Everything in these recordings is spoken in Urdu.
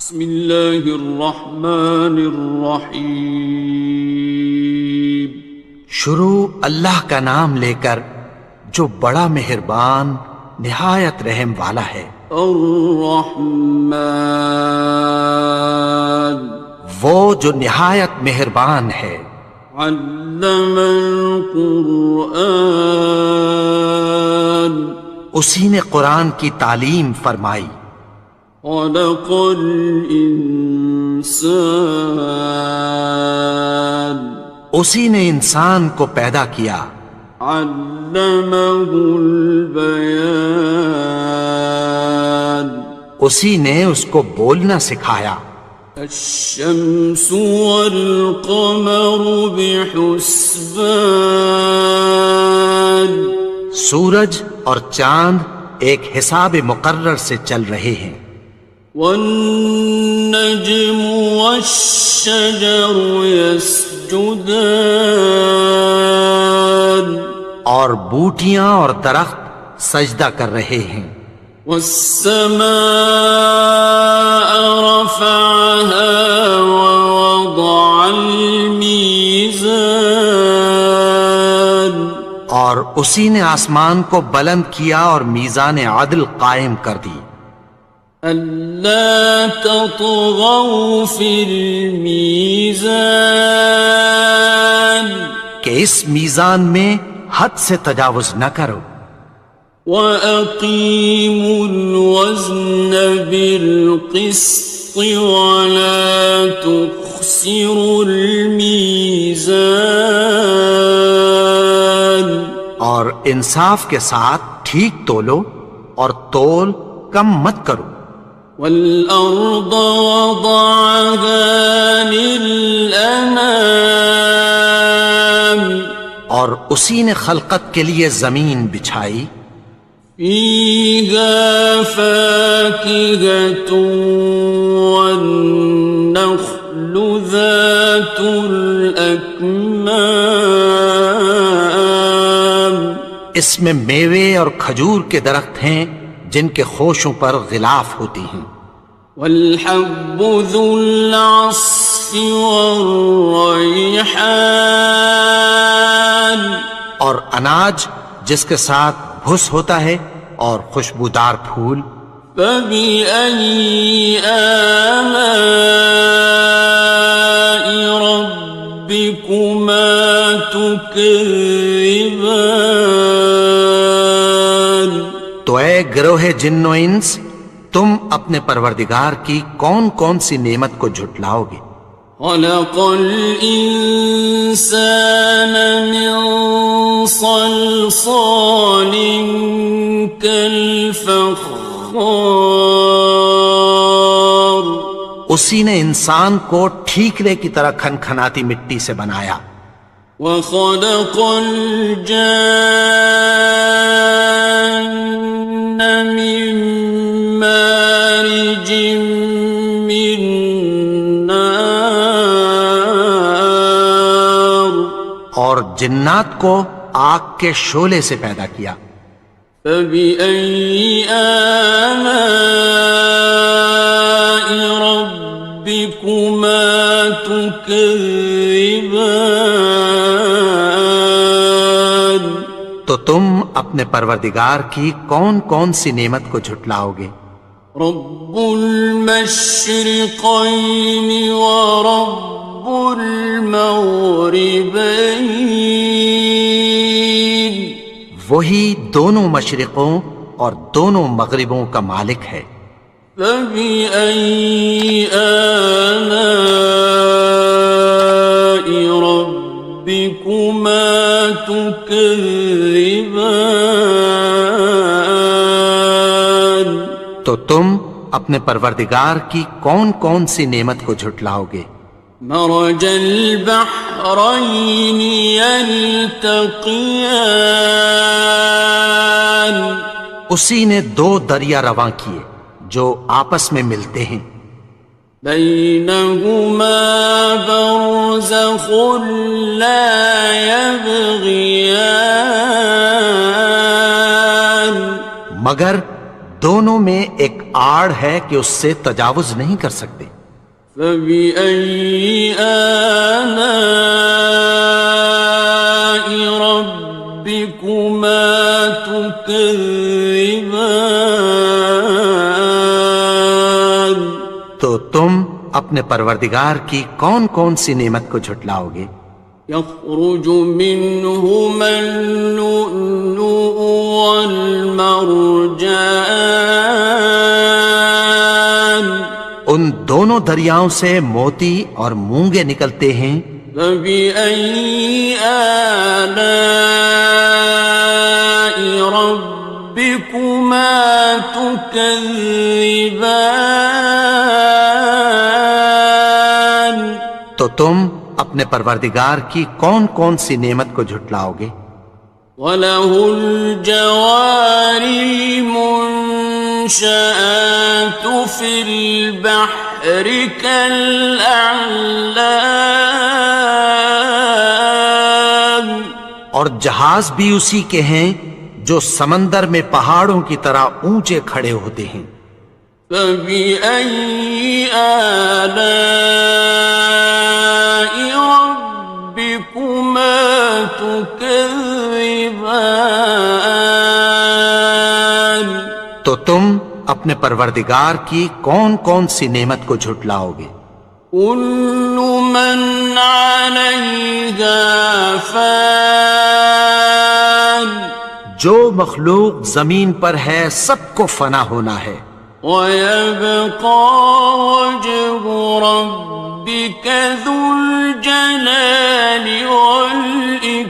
بسم اللہ الرحمن الرحیم۔ شروع اللہ کا نام لے کر جو بڑا مہربان نہایت رحم والا ہے۔ الرحمن، وہ جو نہایت مہربان ہے۔ علم القرآن، اسی نے قرآن کی تعلیم فرمائی۔ خلق الانسان، اسی نے انسان کو پیدا کیا۔ علمہ البیان، اسی نے اس کو بولنا سکھایا۔ الشمس والقمر بحسبان، سورج اور چاند ایک حساب مقرر سے چل رہے ہیں۔ والنجم والشجر يسجدان، اور بوٹیاں اور درخت سجدہ کر رہے ہیں۔ والسماء رفعها ووضع الميزان، اور اسی نے آسمان کو بلند کیا اور میزان عدل قائم کر دی۔ ألا تطغوا في الميزان، کہ اس میزان میں حد سے تجاوز نہ کرو۔ وَأَقِيمُوا الْوَزْنَ بِالْقِسْطِ وَلَا تُخْسِرُوا الْمِيزَانَ، اور انصاف کے ساتھ ٹھیک تولو اور تول کم مت کرو۔ وَالْأَرْضَ وَضَعَهَا لِلْأَنَامِ، اور اسی نے خلقت کے لیے زمین بچھائی۔ فِيهَا فَاكِهَةٌ وَالنَّخْلُ ذَاتُ الْأَكْمَامِ، اس میں میوے اور کھجور کے درخت ہیں جن کے خوشوں پر غلاف ہوتی ہیں۔ وَالْحَبُّ ذُو الْعَصْفِ وَالرَّيْحَانِ، اور اناج جس کے ساتھ بھس ہوتا ہے اور خوشبودار پھول۔ فَبِأَيِّ آلَاءِ رَبِّكُمَا تُكَذِّبَانِ، تو اے گروہ جن و انس، تم اپنے پروردگار کی کون کون سی نعمت کو جھٹلاؤ گے؟ خَلَقَ الْإِنسَانَ مِنْ صَلْصَالٍ كَالْفَخَّارِ، اسی نے انسان کو ٹھیکرے کی طرح کھنکھناتی مٹی سے بنایا۔ وَخَلَقَ الْجَانَّ مِن مَّارِجٍ مِّن نَّارٍ، اور جنات کو آگ کے شعلے سے پیدا کیا۔ فَبِأَيِّ آلَاءِ رَبِّكُمَا تُكَذِّبَانِ، تو تم اپنے پروردگار کی کون کون سی نعمت کو جھٹلاؤ گے؟ رب المشرقین ورب المغربین، وہی دونوں مشرقوں اور دونوں مغربوں کا مالک ہے۔ فَبِأَيِّ آلَاءِ رَبِّكُمَا تُكَذِّبَانِ، تو تم اپنے پروردگار کی کون کون سی نعمت کو جھٹلاؤ گے؟ مرج البحرین یلتقیان، اسی نے دو دریا رواں کیے جو آپس میں ملتے ہیں۔ بینہما برزخ لا یبغیان، مگر دونوں میں ایک آڑ ہے کہ اس سے تجاوز نہیں کر سکتے۔ فبأي آلاء ربكما تكذبان؟ تو تم اپنے پروردگار کی کون کون سی نعمت کو جھٹلاؤ گے؟ يخرج منهما اللؤلؤ والمرجان، ان دونوں دریاؤں سے موتی اور مونگے نکلتے ہیں۔ فبأي آلاء ربكما تكذبان؟ تو تم اپنے پروردگار کی کون کون سی نعمت کو جھٹلاؤ گے؟ وَلَهُ الْجَوَارِ الْمُنشَآتُ فِي الْبَحْرِ كَالْأَعْلَامِ، اور جہاز بھی اسی کے ہیں جو سمندر میں پہاڑوں کی طرح اونچے کھڑے ہوتے ہیں۔ فَبِأَيِّ آلَاءِ رَبِّكُمَا تُكَذِّبَانِ؟ تو تم اپنے پروردگار کی کون کون سی نعمت کو جھٹلاؤ گے؟ كُلُّ مَنْ عَلَيْهَا فَانٍ، جو مخلوق زمین پر ہے سب کو فنا ہونا ہے۔ وَيَبْقَى وَجْهُ رَبِّكَ ذُو الْجَلَالِ وَالْإِكْرَامِ،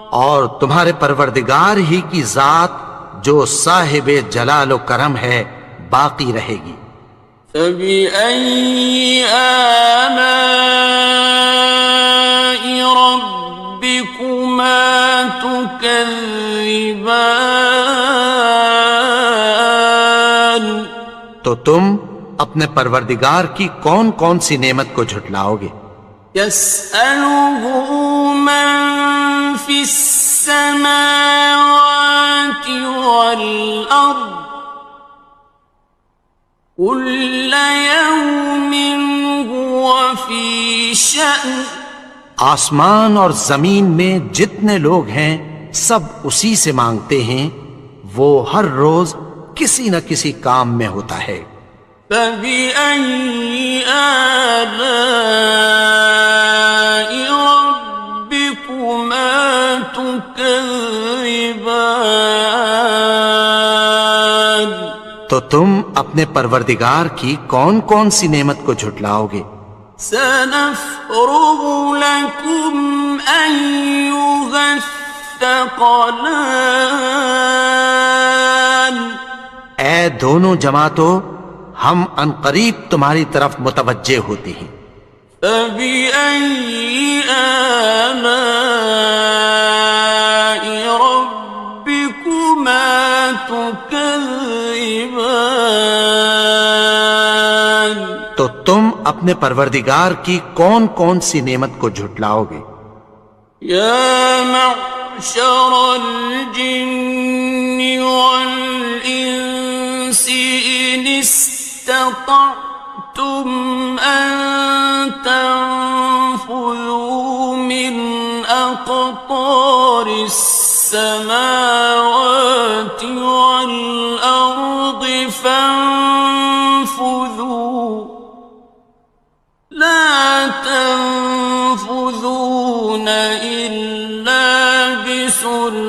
اور تمہارے پروردگار ہی کی ذات جو صاحب جلال و کرم ہے باقی رہے گی۔ فَبِأَيِّ آلَاءِ رَبِّكُمَا تُكَذِّبَانِ؟ تو تم اپنے پروردگار کی کون کون سی نعمت کو جھٹلاؤ گے؟ يَسْأَلُهُ مَن فِي السَّمَاوَاتِ وَالْأَرْضِ كُلَّ يَوْمٍ هُوَ فِي شَأْنٍ، آسمان اور زمین میں جتنے لوگ ہیں سب اسی سے مانگتے ہیں، وہ ہر روز کسی نہ کسی کام میں ہوتا ہے۔ فَبِأَيِّ آلَاءِ رَبِّكُمَا تُكَذِّبَانِ؟ تو تم اپنے پروردگار کی کون کون سی نعمت کو جھٹلاؤ گے؟ سَنَفْرُغُ لَكُمْ أَيُّهَ الثَّقَلَانِ، اے دونوں جماعتوں، ہم عنقریب تمہاری طرف متوجہ ہوتے ہیں۔ فَبِأَيِّ آلَاءِ رَبِّكُمَا تُكَذِّبَانِ؟ تو تم اپنے پروردگار کی کون کون سی نعمت کو جھٹلاؤ گے؟ يَا مَعْشَرَ الْجِنِّ وَالْإِنسِ إِنِ اسْتَطَعْتُمْ أَن تَنفُذُوا مِنْ أَقْطَارِ السَّمَاوَاتِ وَالْأَرْضِ فَانفُذُوا لَا تَنفُذُونَ إِلَّا بِسُلْطَانٍ۔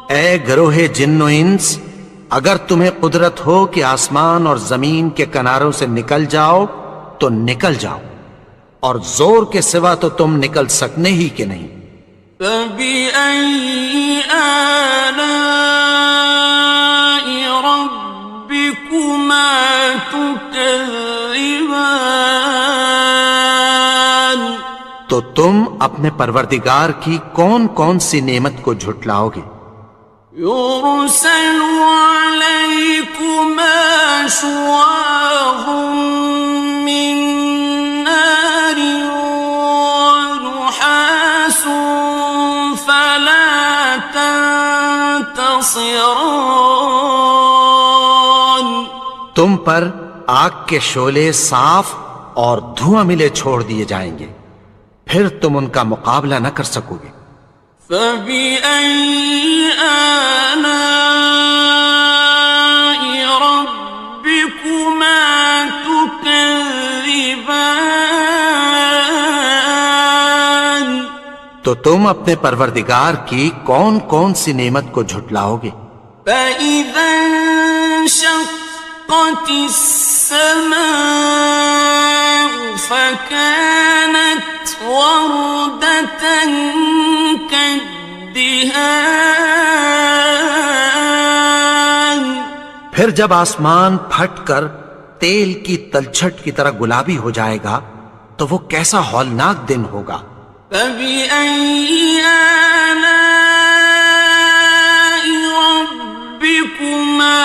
اے گروہ جن و انس، اگر تمہیں قدرت ہو کہ آسمان اور زمین کے کناروں سے نکل جاؤ تو نکل جاؤ، اور زور کے سوا تو تم نکل سکنے ہی کہ نہیں۔ فَبِأَيِّ آلَاءِ رَبِّكُمَا تُكَذِّبَانِ؟ تو تم اپنے پروردگار کی کون کون سی نعمت کو جھٹلاؤ گے؟ يُرْسَلُ عَلَيْكُمَا شُوَاظٌ مِّن نَّارٍ وَنُحَاسٌ فَلَا ينتصران تم پر آگ کے شعلے صاف اور دھواں ملے چھوڑ دیے جائیں گے، پھر تم ان کا مقابلہ نہ کر سکو گے۔ فبأي آلاء ربكما تكذبان تو تم اپنے پروردگار کی کون کون سی نعمت کو جھٹلاؤ گے؟ فإذا انشقت السماء فكانت وردة كالدهان پھر جب آسمان پھٹ کر تیل کی تلچھٹ کی طرح گلابی ہو جائے گا تو وہ کیسا ہولناک دن ہوگا۔ فبأي آلاء ربكما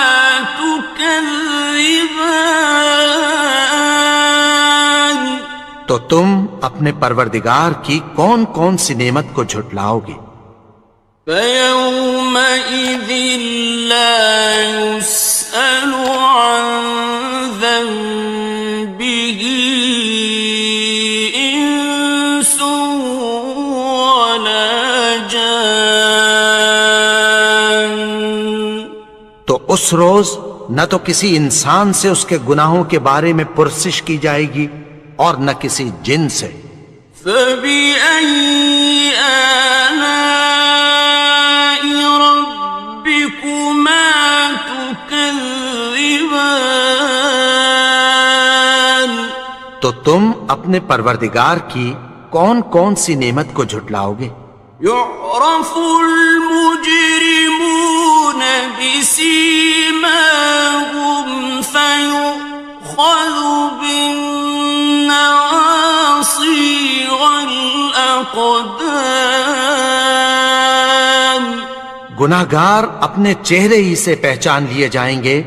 تكذبان تو تم اپنے پروردگار کی کون کون سی نعمت کو جھٹلاؤ گے؟ فيومئذ لا يسأل عن ذنبه إنس ولا جان تو اس روز نہ تو کسی انسان سے اس کے گناہوں کے بارے میں پرسش کی جائے گی اور نہ کسی جن سے۔ فبأي آلاء ربكما تكذبان تو تم اپنے پروردگار کی کون کون سی نعمت کو جھٹلاؤ گے؟ يعرف المجرمون بسيماهم فيؤخذ بالنواصي والأقدام گناہگار اپنے چہرے ہی سے پہچان لیے جائیں گے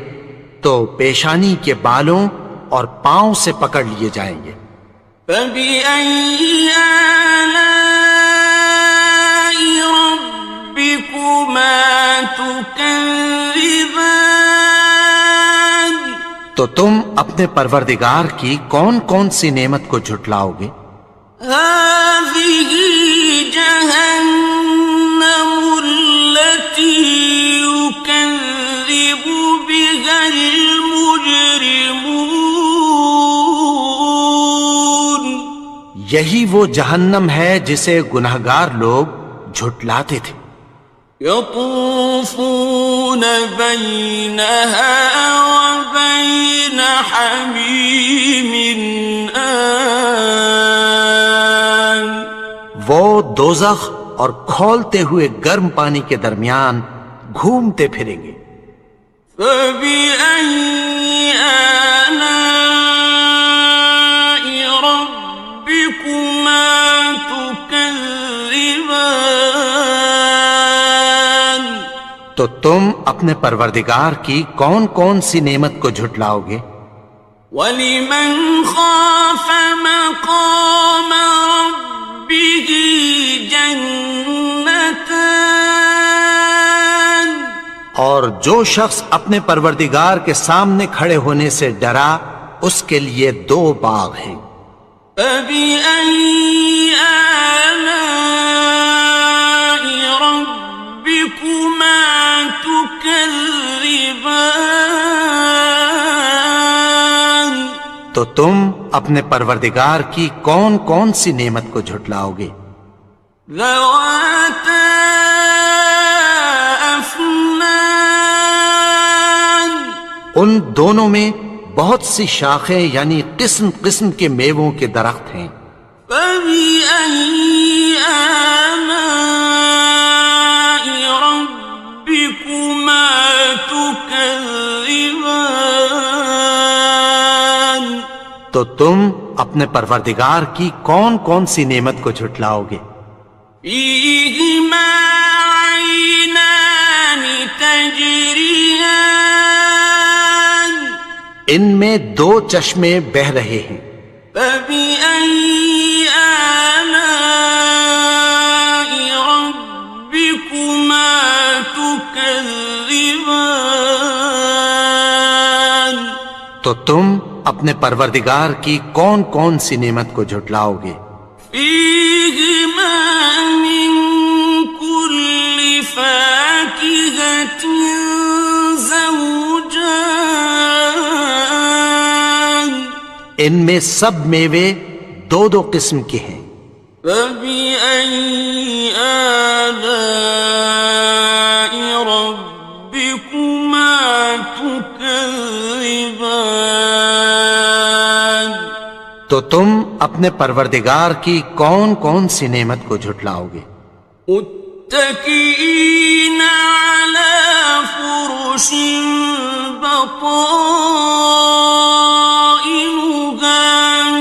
تو پیشانی کے بالوں اور پاؤں سے پکڑ لیے جائیں گے۔ فبأي آلاء ربكما تكذبان تو تم اپنے پروردگار کی کون کون سی نعمت کو جھٹلاؤ گے؟ هذه جهنم التي يكذب بها المجرمون یہی وہ جہنم ہے جسے گناہگار لوگ جھٹلاتے تھے۔ يطوفون بينها وبين حميم آن وہ دوزخ اور کھولتے ہوئے گرم پانی کے درمیان گھومتے پھریں گے۔ فبأي آلاء ربكما تكذبان تو تم اپنے پروردگار کی کون کون سی نعمت کو جھٹلاؤ گے؟ وَلِمَنْ خَافَ مَقَامَ رَبِّهِ جَنَّتَانِ اور جو شخص اپنے پروردگار کے سامنے کھڑے ہونے سے ڈرا اس کے لیے دو باغ ہیں۔ فَبِأَيِّ آلَاءِ رَبِّكُمَا تُكَذِّبَانِ تو تم اپنے پروردگار کی کون کون سی نعمت کو جھٹلاؤ گے؟ ذَوَاتَا أَفْنَانٍ ان دونوں میں بہت سی شاخیں یعنی قسم قسم کے میووں کے درخت ہیں۔ فَبِأَيِّ آلَاءِ رَبِّكُمَا تُكَذِّبَانِ تو تم اپنے پروردگار کی کون کون سی نعمت کو جھٹلاؤ گے؟ فِيهِمَا عَيْنَانِ تَجْرِيَانِ ان میں دو چشمے بہہ رہے ہیں۔ فَبِأَيِّ آلَاءِ رَبِّكُمَا تُكَذِّبَانِ تكذبان تو تم اپنے پروردگار کی کون کون سی نعمت کو جھٹلاؤ گے؟ فيهما من كل فاكهة زوجان ان میں سب میوے دو دو قسم کے ہیں۔ فبأي آلاء ربكما تكذبان تو تم اپنے پروردگار کی کون کون سی نعمت کو جھٹلاؤ گے؟ متكئين على فرش بطائنها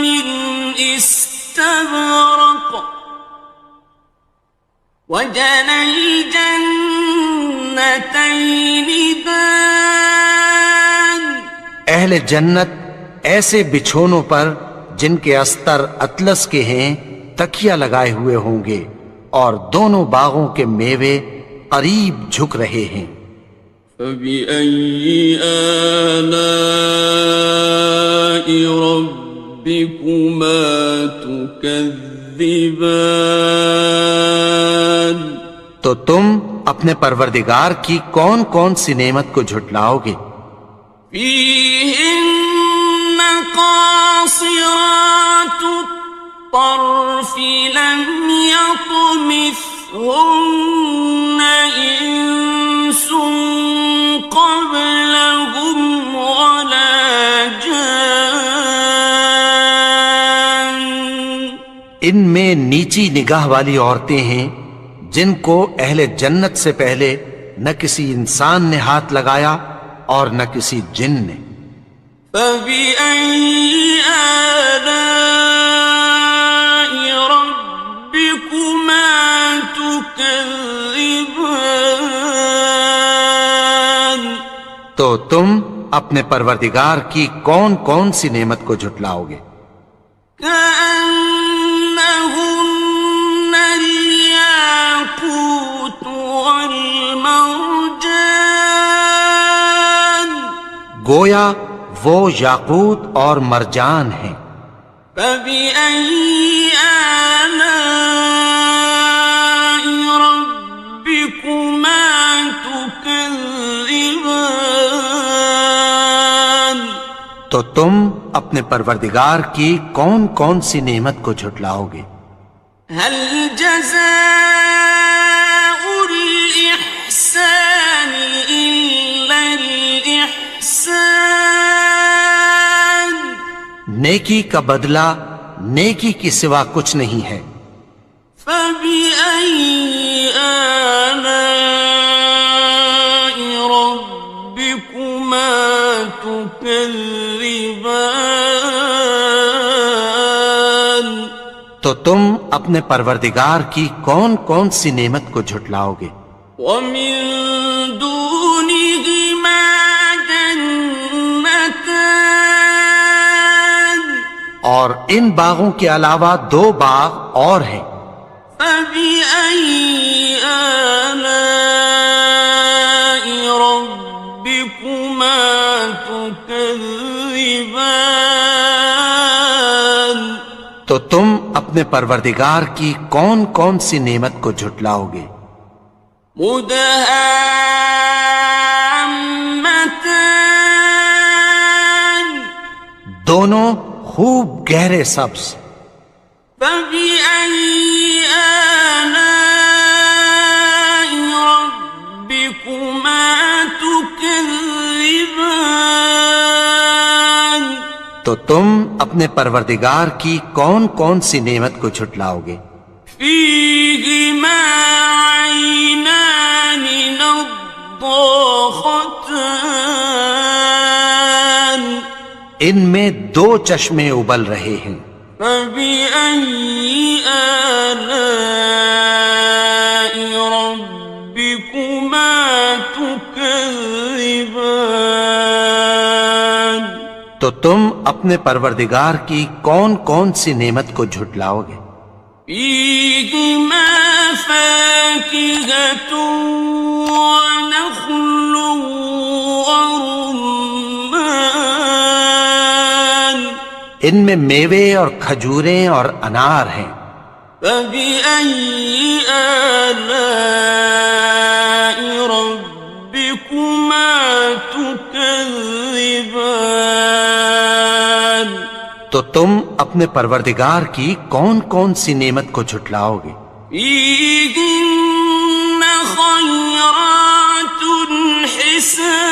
من استبرق وجنى الجنتين دان اہل جنت ایسے بچھونوں پر جن کے استر اطلس کے ہیں تکیہ لگائے ہوئے ہوں گے، اور دونوں باغوں کے میوے قریب جھک رہے ہیں۔ فبأي آلاء ربكما تكذبان تو تم اپنے پروردگار کی کون کون سی نعمت کو جھٹلاؤ گے؟ فيهن قاصرات الطرف لم يطمثهن إنس قبلهم ولا جان ان میں نیچی نگاہ والی عورتیں ہیں جن کو اہل جنت سے پہلے نہ کسی انسان نے ہاتھ لگایا اور نہ کسی جن نے۔ فبأي آلاء ربكما تكذبان تو تم اپنے پروردگار کی کون کون سی نعمت کو جھٹلاؤ گے؟ كأنهن الياقوت والمرجان گویا وہ یاقوت اور مرجان ہیں۔ فبأي آلاء ربكما تكذبان تو تم اپنے پروردگار کی کون کون سی نعمت کو جھٹلاؤ گے؟ هل جزاء الإحسان إلا الإحسان نیکی کا بدلہ نیکی کی سوا کچھ نہیں ہے۔ فبأي آلاء ربكما تكذبان تو تم اپنے پروردگار کی کون کون سی نعمت کو جھٹلاؤ گے؟ ومن دونهما جنتان اور ان باغوں کے علاوہ دو باغ اور ہیں۔ فبأي آلاء ربكما تكذبان تو تم اپنے پروردگار کی کون کون سی نعمت کو جھٹلاؤ گے؟ مدهامتان دونوں خوب گہرے سبز۔ فبأي آلاء ربكما تكذبان تو تم اپنے پروردگار کی کون کون سی نعمت کو جھٹلاؤ گے؟ فيهما عينان نضاختان ان میں دو چشمے ابل رہے ہیں۔ فبأي آلاء ربكما تكذبان تو تم اپنے پروردگار کی کون کون سی نعمت کو جھٹلاؤ گے؟ فيهما فاكهة ونخل ورمان ان میں میوے اور کھجوریں اور انار ہیں. فبأي آلاء ربكما تكذبان تو تم اپنے پروردگار کی کون کون سی نعمت کو جھٹلاؤ گے؟ فيهن خيرات حسان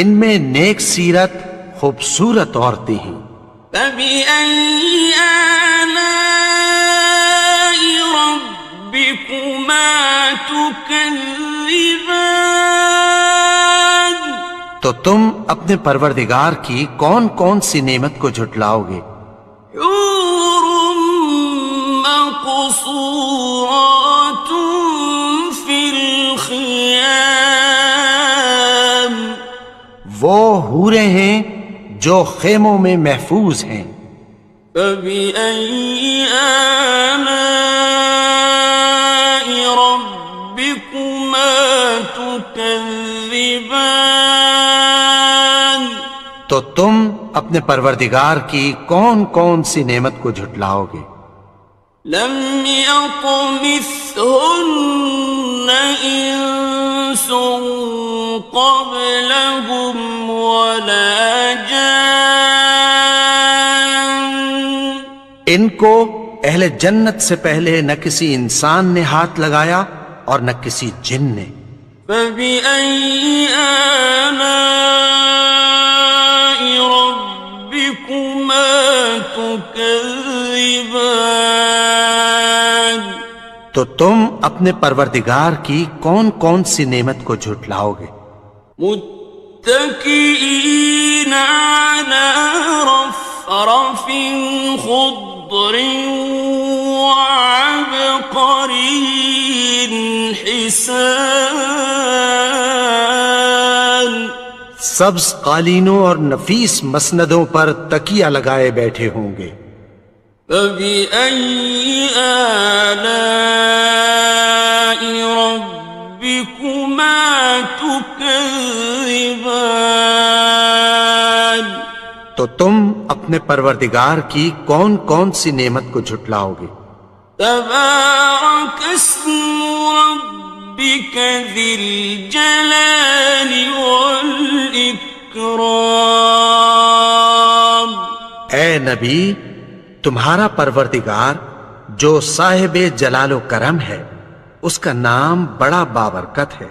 ان میں نیک سیرت خوبصورت عورتیں ہیں. فبأي آلاء ربكما تكذبان تو تم اپنے پروردگار کی کون کون سی نعمت کو جھٹلاؤ گے؟ حور مقصورات في الخيام وہ حوریں ہیں جو خیموں میں محفوظ ہیں. فبأي آلاء ربكما تكذبان تو تم اپنے پروردگار کی کون کون سی نعمت کو جھٹلاؤ گے؟ لم يطمثهن إنس قبلهم ولا جان ان کو اہل جنت سے پہلے نہ کسی انسان نے ہاتھ لگایا اور نہ کسی جن نے. فبأي آلاء ربكما تكذبان تو تم اپنے پروردگار کی کون کون سی نعمت کو جھٹلاؤ گے؟ متكئين على رفرف خضر وعبقري حسان سبز قالینوں اور نفیس مسندوں پر تکیہ لگائے بیٹھے ہوں گے. فبأي آلاء ربكما تكذبان تو تم اپنے پروردگار کی کون کون سی نعمت کو جھٹلاؤ گے؟ تبارك اسم ربك ذي الجلال والإكرام اے نبی، تمہارا پروردگار جو صاحب جلال و کرم ہے، اس کا نام بڑا بابرکت ہے.